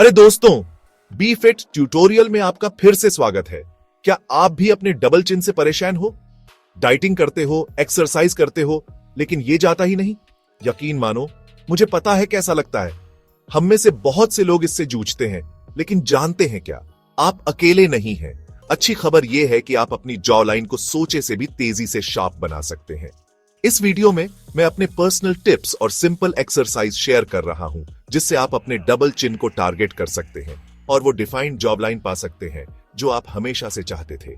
अरे दोस्तों, B fit tutorial में आपका फिर से स्वागत है। क्या आप भी अपने डबल चिन से परेशान हो? डाइटिंग करते हो, एक्सरसाइज करते हो, लेकिन ये जाता ही नहीं? यकीन मानो, मुझे पता है कैसा लगता है। हम में से बहुत से लोग इससे जूझते हैं, लेकिन जानते हैं क्या? आप अकेले नहीं हैं। अच्छी खबर यह है कि आप अपनी जॉ लाइन को सोचे से भी तेजी से शार्प बना सकते हैं। इस वीडियो में मैं अपने पर्सनल टिप्स और सिंपल एक्सरसाइज शेयर कर रहा हूं, जिससे आप अपने डबल चिन को टारगेट कर सकते हैं और वो डिफाइंड जॉब लाइन पा सकते हैं जो आप हमेशा से चाहते थे।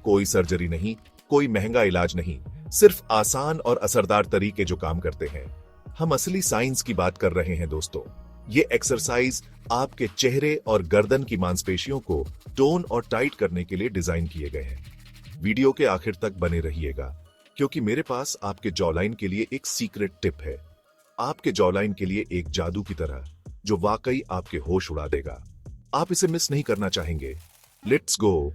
कोई सर्जरी नहीं, कोई महंगा इलाज नहीं, सिर्फ आसान और असरदार तरीके जो काम करते हैं। हम असली साइंस की बात कर रहे हैं दोस्तों। ये एक्सरसाइज आपके चेहरे और गर्दन की मांसपेशियों को टोन और टाइट करने के लिए डिजाइन किए गए हैं। वीडियो के आखिर तक बने रहिएगा, क्योंकि मेरे पास आपके जॉलाइन के लिए एक सीक्रेट टिप है। आपके जॉलाइन के लिए एक जादू की तरह, जो वाकई आपके होश उड़ा देगा। आप इसे मिस नहीं करना चाहेंगे। Let's go.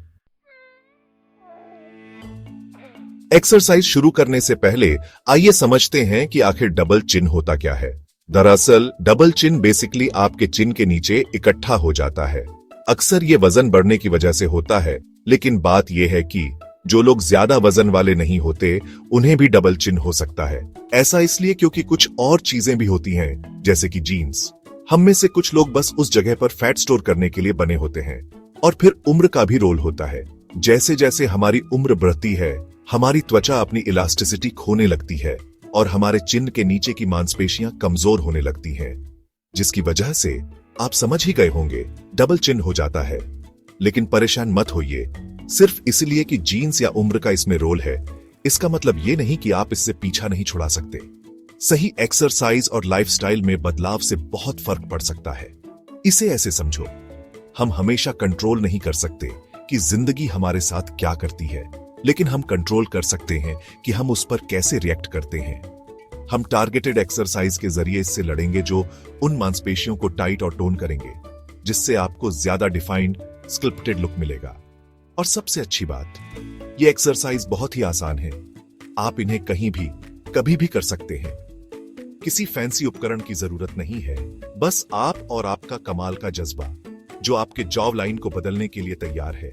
एक्सरसाइज शुरू करने से पहले आइए समझते हैं कि आखिर डबल चिन होता क्या है। दरअसल डबल चिन बेसिकली आपके चिन के नीचे इकट्ठा हो जाता है। अक्सर ये वजन बढ़ने की वजह से होता है, लेकिन बात यह है कि जो लोग ज्यादा वजन वाले नहीं होते, उन्हें भी डबल चिन हो सकता है। ऐसा इसलिए क्योंकि कुछ और चीजें भी होती हैं, जैसे कि जीन्स। हम में से कुछ लोग बस उस जगह पर फैट स्टोर करने के लिए बने होते हैं। और फिर उम्र का भी रोल होता है। जैसे जैसे हमारी उम्र बढ़ती है, हमारी त्वचा अपनी इलास्टिसिटी खोने लगती है और हमारे चिन के नीचे की मांसपेशियां कमजोर होने लगती हैं, जिसकी वजह से आप समझ ही गए होंगे, डबल चिन हो जाता है। लेकिन परेशान मत होइए। सिर्फ इसलिए कि जीन्स या उम्र का इसमें रोल है, इसका मतलब ये नहीं कि आप इससे पीछा नहीं छुड़ा सकते। सही एक्सरसाइज और लाइफस्टाइल में बदलाव से बहुत फर्क पड़ सकता है। इसे ऐसे समझो, हम हमेशा कंट्रोल नहीं कर सकते कि जिंदगी हमारे साथ क्या करती है, लेकिन हम कंट्रोल कर सकते हैं कि हम उस पर कैसे रिएक्ट करते हैं। हम टारगेटेड एक्सरसाइज के जरिए इससे लड़ेंगे जो उन मांसपेशियों को टाइट और टोन करेंगे, जिससे आपको ज्यादा डिफाइंड, स्कल्प्टेड लुक मिलेगा। और सबसे अच्छी बात, ये एक्सरसाइज बहुत ही आसान है। आप इन्हें कहीं भी, कभी भी कर सकते हैं। किसी फैंसी उपकरण की जरूरत नहीं है, बस आप और आपका कमाल का जज्बा, जो आपके जॉब लाइन को बदलने के लिए तैयार है।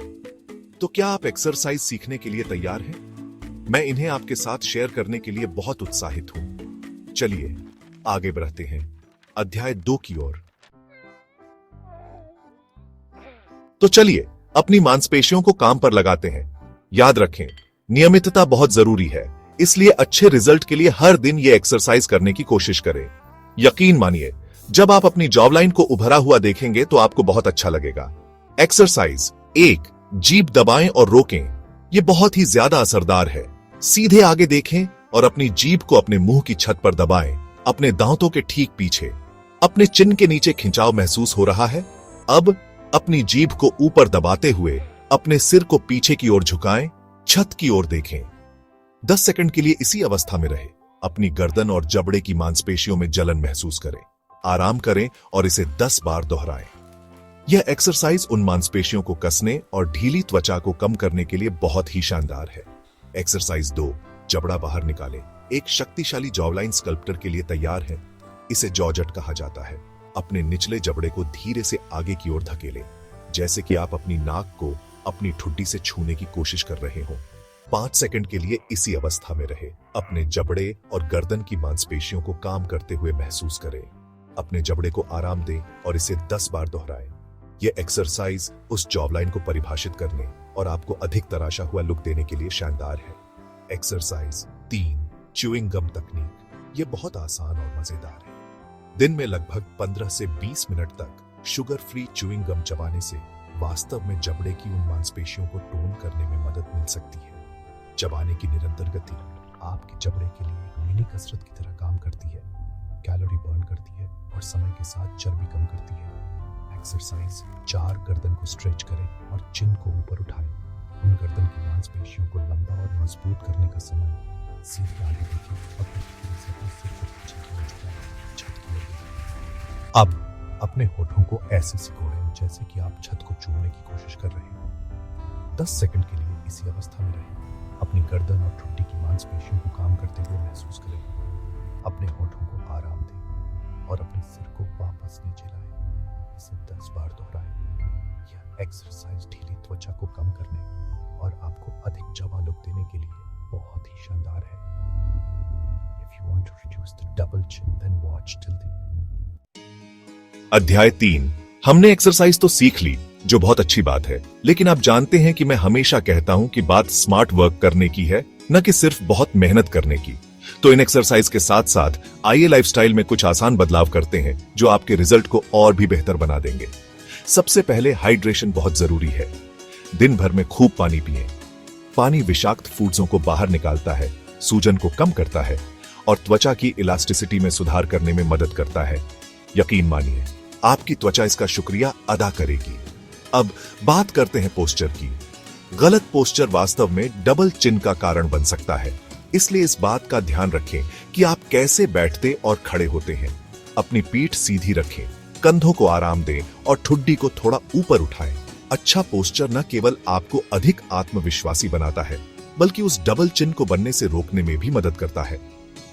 तो क्या आप एक्सरसाइज सीखने के लिए तैयार हैं? मैं इन्हें आपके साथ शेयर करने के लिए बहुत उत्साहित हूं। चलिए आगे बढ़ते हैं अध्याय 2 की ओर। तो चलिए अपनी मांसपेशियों को काम पर लगाते हैं। याद रखें, नियमितता बहुत जरूरी है, इसलिए अच्छे रिजल्ट के लिए हर दिन ये एक्सरसाइज करने की कोशिश करें। यकीन मानिए, जब आप अपनी जॉब लाइन को उभरा हुआ देखेंगे तो आपको बहुत अच्छा लगेगा। एक्सरसाइज 1, जीभ दबाएं और रोकें। यह बहुत ही ज्यादा असरदार है। सीधे आगे देखें और अपनी जीभ को अपने मुंह की छत पर दबाएं, अपने दांतों के ठीक पीछे। अपने चिन के नीचे खिंचाव महसूस हो रहा है? अब अपनी जीभ को ऊपर दबाते हुए अपने सिर को पीछे की ओर झुकाएं, छत की ओर देखें। 10 सेकंड के लिए इसी अवस्था में रहे। अपनी गर्दन और जबड़े की मांसपेशियों में जलन महसूस करें। आराम करें और इसे 10 बार दोहराएं। यह एक्सरसाइज उन मांसपेशियों को कसने और ढीली त्वचा को कम करने के लिए बहुत ही शानदार है। एक्सरसाइज 2, जबड़ा बाहर निकालें। एक शक्तिशाली जॉबलाइन स्कल्प्टर के लिए तैयार है। इसे जॉजट कहा जाता है। अपने निचले जबड़े को धीरे से आगे की ओर धकेलें, जैसे कि आप अपनी नाक को अपनी ठुड्डी से छूने की कोशिश कर रहे हो। 5 सेकंड के लिए इसी अवस्था में रहे। अपने जबड़े और गर्दन की मांसपेशियों को काम करते हुए महसूस करें। अपने जबड़े को आराम दें और इसे 10 बार दोहराएं। यह एक्सरसाइज उस जॉबलाइन को परिभाषित करने और आपको अधिक तराशा हुआ लुक देने के लिए शानदार है। एक्सरसाइज 3, च्यूइंग गम तकनीक। यह बहुत आसान और मजेदार है। दिन में लगभग 15 से 20 मिनट तक शुगर फ्री च्यूइंग गम चबाने से वास्तव में जबड़े की उन मांसपेशियों को टोन करने में मदद मिल सकती है। चबाने की निरंतर गति आपके जबड़े के लिए एक मिनी कसरत की तरह काम करती है, कैलोरी बर्न करती है और समय के साथ चर्बी कम करती है। एक्सरसाइज 4, गर्दन को स्ट्रेच करें और चिन को ऊपर उठाएं। उन गर्दन की मांसपेशियों को लंबा और मजबूत करने का समय। सीधे आगे देखिए और धीरे से अपने सिर को पीछे की ओर झुकाएं, छत की ओर देखें। अब अपने होठों को ऐसे सिकोड़ें जैसे कि आप छत को चूमने की कोशिश कर रहे हैं। 10 सेकंड के लिए इसी अवस्था में रहें। अपनी गर्दन और ठुड्डी की मांसपेशियों को काम करते हुए महसूस करें। अपने होठों को आराम दें और अपने सिर को वापस नीचे लाएं। इसे 10 बार दोहराएं। यह एक्सरसाइज ढीली त्वचा को कम करने और आपको अधिक जमा लुक देने के लिए बहुत ही शानदार है। If you want to reduce the double chin, then watch till the end. अध्याय 3। हमने एक्सरसाइज तो सीख ली, जो बहुत अच्छी बात है, लेकिन आप जानते हैं कि मैं हमेशा कहता हूं कि बात स्मार्ट वर्क करने की है, न कि सिर्फ बहुत मेहनत करने की। तो इन एक्सरसाइज के साथ साथ आइए लाइफस्टाइल में कुछ आसान बदलाव करते हैं जो आपके रिजल्ट को और भी बेहतर बना देंगे। सबसे पहले हाइड्रेशन बहुत जरूरी है। दिन भर में खूब पानी पिएं। पानी विषाक्त फूड्सों को बाहर निकालता है, सूजन को कम करता है और त्वचा की इलास्टिसिटी में सुधार करने में मदद करता है। यकीन मानिए, आपकी त्वचा इसका शुक्रिया अदा करेगी। अब बात करते हैं पोस्चर की। गलत पोस्चर वास्तव में डबल चिन का कारण बन सकता है, इसलिए इस बात का ध्यान रखें कि आप कैसे बैठते और खड़े होते हैं। अपनी पीठ सीधी रखें, कंधों को आराम दें और ठुड्डी को थोड़ा ऊपर उठाएं। अच्छा पोस्चर न केवल आपको अधिक आत्मविश्वासी बनाता है, बल्कि उस डबल चिन को बनने से रोकने में भी मदद करता है।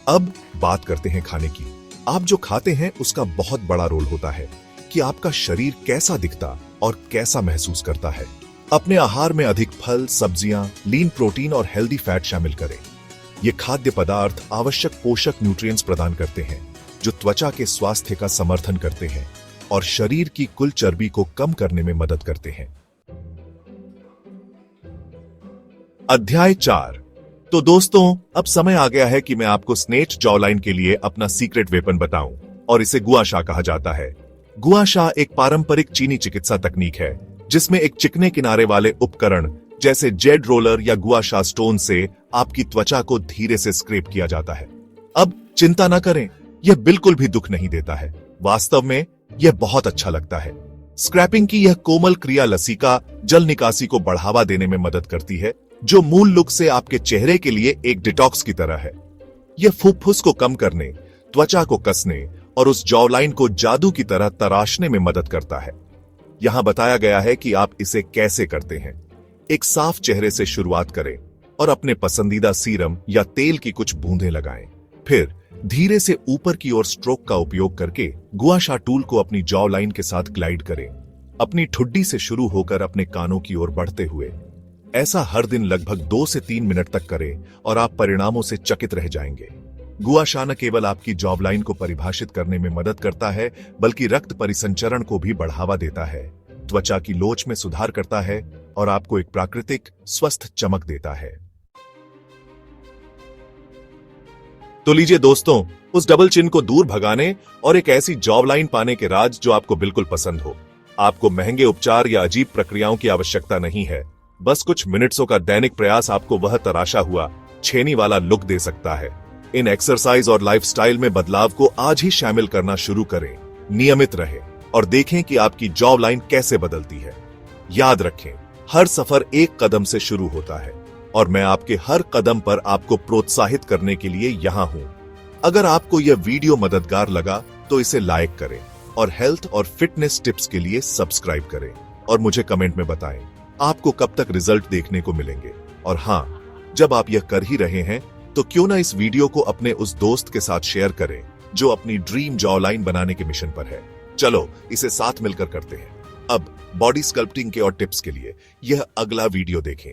अब बात करते हैं खाने की। आप जो खाते हैं उसका बहुत बड़ा रोल होता है कि आपका शरीर कैसा दिखता और कैसा महसूस करता है। अपने आहार में अधिक फल, सब्जियां, लीन प्रोटीन और हेल्दी फैट शामिल करें। ये खाद्य पदार्थ आवश्यक पोषक न्यूट्रिएंट्स प्रदान करते हैं जो त्वचा के स्वास्थ्य का समर्थन करते हैं और शरीर की कुल चर्बी को कम करने में मदद करते हैं। अध्याय 4। तो दोस्तों, अब समय आ गया है कि मैं आपको स्नेच जॉलाइन के लिए अपना सीक्रेट वेपन बताऊं, और इसे गुआशा कहा जाता है। गुआशा एक पारंपरिक चीनी चिकित्सा तकनीक है जिसमें एक चिकने किनारे वाले उपकरण जैसे जेड रोलर या गुआशा स्टोन से आपकी त्वचा को धीरे से स्क्रैप किया जाता है। अब चिंता न करें, यह बिल्कुल भी दुख नहीं देता है। वास्तव में यह बहुत अच्छा लगता है। स्क्रैपिंग की यह कोमल क्रिया लसीका जल निकासी को बढ़ावा देने में मदद करती है, जो मूल लुक से आपके चेहरे के लिए एक डिटॉक्स की तरह है। यह फुफ्फुस को कम करने, त्वचा को कसने और उस जॉलाइन को जादू की तरह तराशने में मदद करता है। यहां बताया गया है कि आप इसे कैसे करते हैं। एक साफ चेहरे से शुरुआत करें और अपने पसंदीदा सीरम या तेल की कुछ बूंदें लगाएं। फिर धीरे से ऊपर की ओर स्ट्रोक का उपयोग करके गुआशा टूल को अपनी जॉ लाइन के साथ ग्लाइड करें, अपनी ठुड्डी से शुरू होकर अपने कानों की ओर बढ़ते हुए। ऐसा हर दिन लगभग 2 से 3 मिनट तक करें और आप परिणामों से चकित रह जाएंगे। गुआशा न केवल आपकी जॉब लाइन को परिभाषित करने में मदद करता है, बल्कि रक्त परिसंचरण को भी बढ़ावा देता है, त्वचा की लोच में सुधार करता है और आपको एक प्राकृतिक स्वस्थ चमक देता है। तो लीजिए दोस्तों, उस डबल चिन को दूर भगाने और एक ऐसी जॉब लाइन पाने के राज जो आपको बिल्कुल पसंद हो। आपको महंगे उपचार या अजीब प्रक्रियाओं की आवश्यकता नहीं है। बस कुछ मिनट्सों का दैनिक प्रयास आपको वह तराशा हुआ छेनी वाला लुक दे सकता है। इन एक्सरसाइज और लाइफस्टाइल में बदलाव को आज ही शामिल करना शुरू करें। नियमित रहें और देखें कि आपकी जॉब लाइन कैसे बदलती है। याद रखें, हर सफर एक कदम से शुरू होता है और मैं आपके हर कदम पर आपको प्रोत्साहित करने के लिए यहां हूं। अगर आपको यह वीडियो मददगार लगा तो इसे लाइक करें और हेल्थ और फिटनेस टिप्स के लिए सब्सक्राइब करें और मुझे कमेंट में बताएं आपको कब तक रिजल्ट देखने को मिलेंगे। और हां, जब आप यह कर ही रहे हैं तो क्यों ना इस वीडियो को अपने उस दोस्त के साथ शेयर करें जो अपनी ड्रीम जॉ लाइन बनाने के मिशन पर है। चलो इसे साथ मिलकर करते हैं। अब बॉडी स्कल्प्टिंग के और टिप्स के लिए यह अगला वीडियो देखें।